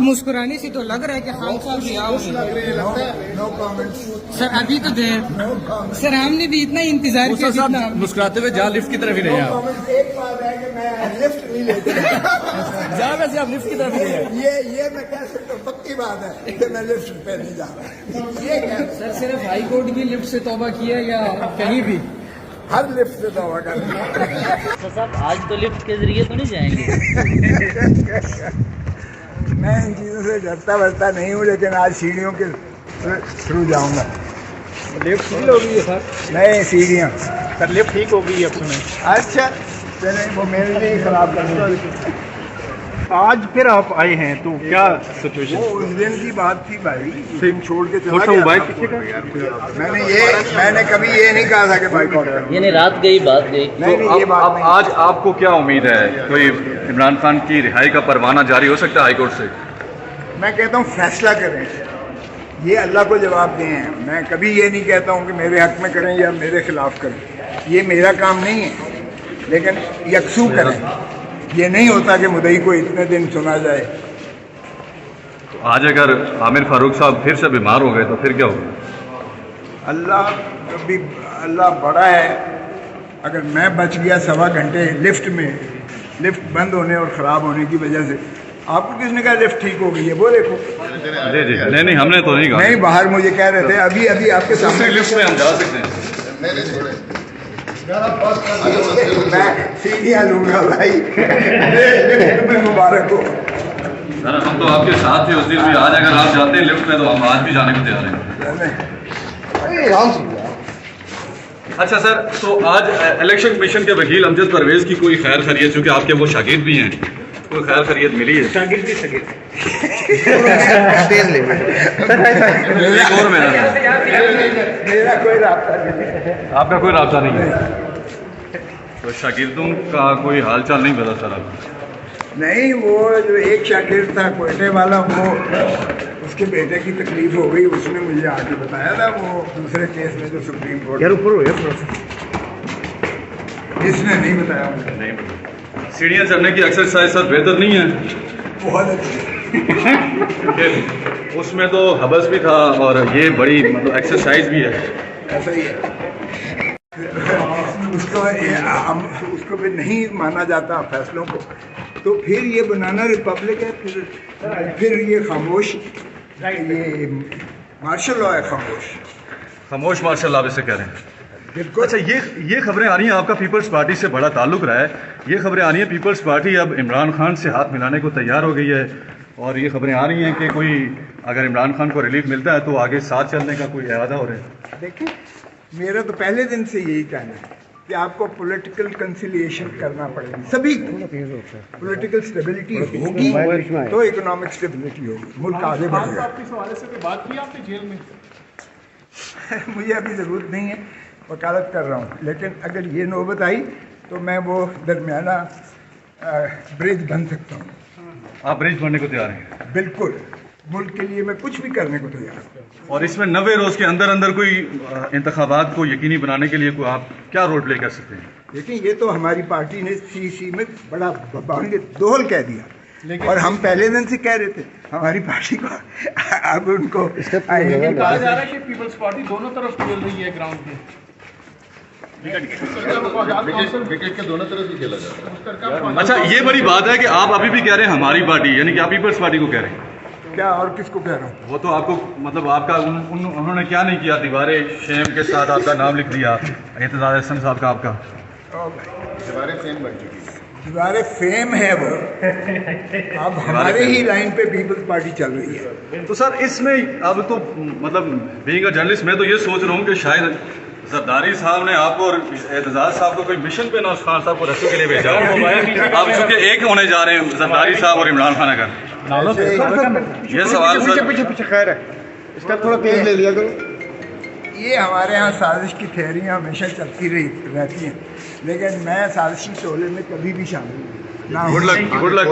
مسکرانے سے تو لگ رہا ہے کہ خان صاحب بھی آؤ سر ابھی تو دیر سر ہم نے بھی اتنا انتظار کیا جتنا مسکراتے ہوئے جہاں لفٹ کی طرف ہی نہیں آپ ایک بات ہے کہ میں لفٹ نہیں لیتا جہاں ویسے آپ لفٹ کی طرف ہی نہیں ہیں یہ میں کہہ سکتا ہوں پکی بات ہے کہ میں لفٹ پہ نہیں جا رہا یہ سر صرف ہائی کورٹ کی لفٹ سے توبہ کیا یا کہیں بھی ہر لفٹ سے توبہ کر صاحب آج تو لفٹ کے ذریعے تو نہیں جائیں گے؟ میں ان چیزوں سے ڈرتا ورتا نہیں ہوں لیکن آج سیڑھیوں کے تھرو جاؤں گا لفٹ ٹھیک ہو گئی ہے سر نہیں سیڑھیاں سر لفٹ ٹھیک ہو گئی ہے اب سنیں اچھا چلیں وہ میرے لیے ہی خراب کر دیں آج پھر آپ آئے ہیں تو کیا سچویشن وہ اس دن کی بات تھی بھائی تم چھوڑ کے چلا چھوٹا گیا موبائل تھا۔ پیچھے کا میں نے کبھی یہ نہیں کہا تھا کہ بائیکاٹ کروں یعنی رات گئی بات گئی. نہیں نہیں یہ بات اب نہیں آج آپ کو کیا امید ہے کوئی عمران خان کی رہائی کا پروانہ جاری ہو سکتا ہے ہائی کورٹ سے؟ میں کہتا ہوں فیصلہ کریں یہ اللہ کو جواب دیں ہیں میں کبھی یہ نہیں کہتا ہوں کہ میرے حق میں کریں یا میرے خلاف کریں یہ میرا کام نہیں ہے لیکن یکسو کریں یہ نہیں ہوتا کہ مدعی کو اتنے دن سنا جائے آج اگر عامر فاروق صاحب پھر سے بیمار ہو گئے تو پھر کیا ہوگا؟ اللہ بڑا ہے اگر میں بچ گیا 1.25 گھنٹے لفٹ میں لفٹ بند ہونے اور خراب ہونے کی وجہ سے آپ کو کس نے کہا لفٹ ٹھیک ہو گئی ہے وہ دیکھو جی جی نہیں ہم نے تو نہیں کہا نہیں باہر مجھے کہہ رہے تھے ابھی آپ کے سامنے لفٹ میں ہم جا سکتے ہیں میں سیڑھیاں لوں گا بھائی میں مبارک ہو سر ہم تو آپ کے ساتھ تھے اس دن بھی آج اگر آپ جاتے ہیں لفٹ میں تو ہم آج بھی جانے کو تیار ہیں. اچھا سر تو آج الیکشن کمیشن کے وکیل امجد پرویز کی کوئی خیر خیریت چونکہ آپ کے وہ شاگرد بھی ہیں کوئی خیر خیریت ملی ہے؟ ایک اور میرا میرا کوئی رابطہ نہیں آپ کا کوئی رابطہ نہیں ہے تو شاگردوں کا کوئی حال چال نہیں پتا سر آپ نہیں وہ جو ایک شاگرد تھا کوئٹے والا وہ اس کے بیٹے کی تکلیف ہو گئی اس نے مجھے آ کے بتایا تھا وہ دوسرے کیس میں جو سپریم کورٹ اس نے نہیں بتایا مجھے نہیں سیڑھیاں چڑھنے کی ایکسرسائز سر بہتر نہیں ہے؟ بہت اچھی اس میں تو حبس بھی تھا اور یہ بڑی مطلب ایکسرسائز بھی ہے. ایسا ہی ہے اس کو بھی نہیں مانا جاتا فیصلوں کو تو پھر یہ بنانا ریپبلک ہے پھر یہ خاموش یہ مارشل لا ہے خاموش مارشل لا اسے کہہ رہے ہیں. بالکل اچھا یہ خبریں آ رہی ہیں آپ کا پیپلز پارٹی سے بڑا تعلق رہا ہے یہ خبریں آ رہی ہیں پیپلز پارٹی اب عمران خان سے ہاتھ ملانے کو تیار ہو گئی ہے اور یہ خبریں آ رہی ہیں کہ کوئی اگر عمران خان کو ریلیف ملتا ہے تو آگے ساتھ چلنے کا کوئی ارادہ ہو رہا ہے. دیکھیں میرا تو پہلے دن سے یہی کہنا ہے کہ آپ کو پولیٹیکل کنسیلیشن کرنا پڑے گا سبھی پولیٹیکل اسٹیبلٹی ہوگی تو اکنامک اسٹیبلٹی ہوگی ملک آگے بڑھے گا. مجھے ابھی ضرورت نہیں ہے وکالت کر رہا ہوں لیکن اگر یہ نوبت آئی تو میں وہ درمیانہ برج بن سکتا ہوں. آپ برج بننے کو تیار ہیں؟ بالکل ملک کے لیے میں کچھ بھی کرنے کو تیار ہوں. اور اس میں 90 روز کے اندر کوئی انتخابات کو یقینی بنانے کے لیے کوئی آپ کیا رول پلے کر سکتے ہیں؟ لیکن یہ تو ہماری پارٹی نے سی میں بڑا دوہل کہہ دیا اور ہم پہلے دن سے کہہ رہے تھے ہماری پارٹی کو اب ان کو کہا جا رہا ہے کہ پیپلز پارٹی دونوں طرف کھیل رہی ہے گراؤنڈ پہ اچھا یہ بڑی بات ہے کہ آپ ابھی بھی کہہ رہے ہیں ہماری پارٹی یعنی کہ آپ پیپلز پارٹی کو کہہ رہے ہیں کیا اور کس کو کہہ رہا ہوں وہ تو آپ کو مطلب آپ کا انہوں نے کیا نہیں کیا دیوار شیم کے ساتھ آپ کا نام لکھ دیا اعتزاز احسن صاحب کا آپ کا دیوار فیم ہے وہ اب ہمارے ہی لائن پہ پیپلز پارٹی چل رہی ہے. تو سر اس میں اب تو مطلب بینگ اے جرنلسٹ میں تو یہ سوچ رہا ہوں کہ شاید زرداری صاحب نے آپ کو اور اعتزاز صاحب کو کوئی مشن پہ نواز خان صاحب کو ریسکیو کے لیے بھیجا آپ چونکہ ایک ہونے جا رہے ہیں زرداری صاحب اور عمران خان اگر یہ سوال پیچھے خیر ہے اس کا تھوڑا تیز لے لیا کرو. یہ ہمارے ہاں سازش کی تھیوریاں ہمیشہ چلتی رہتی ہیں لیکن میں سازشی ٹولے میں کبھی بھی شامل نہیں. Good luck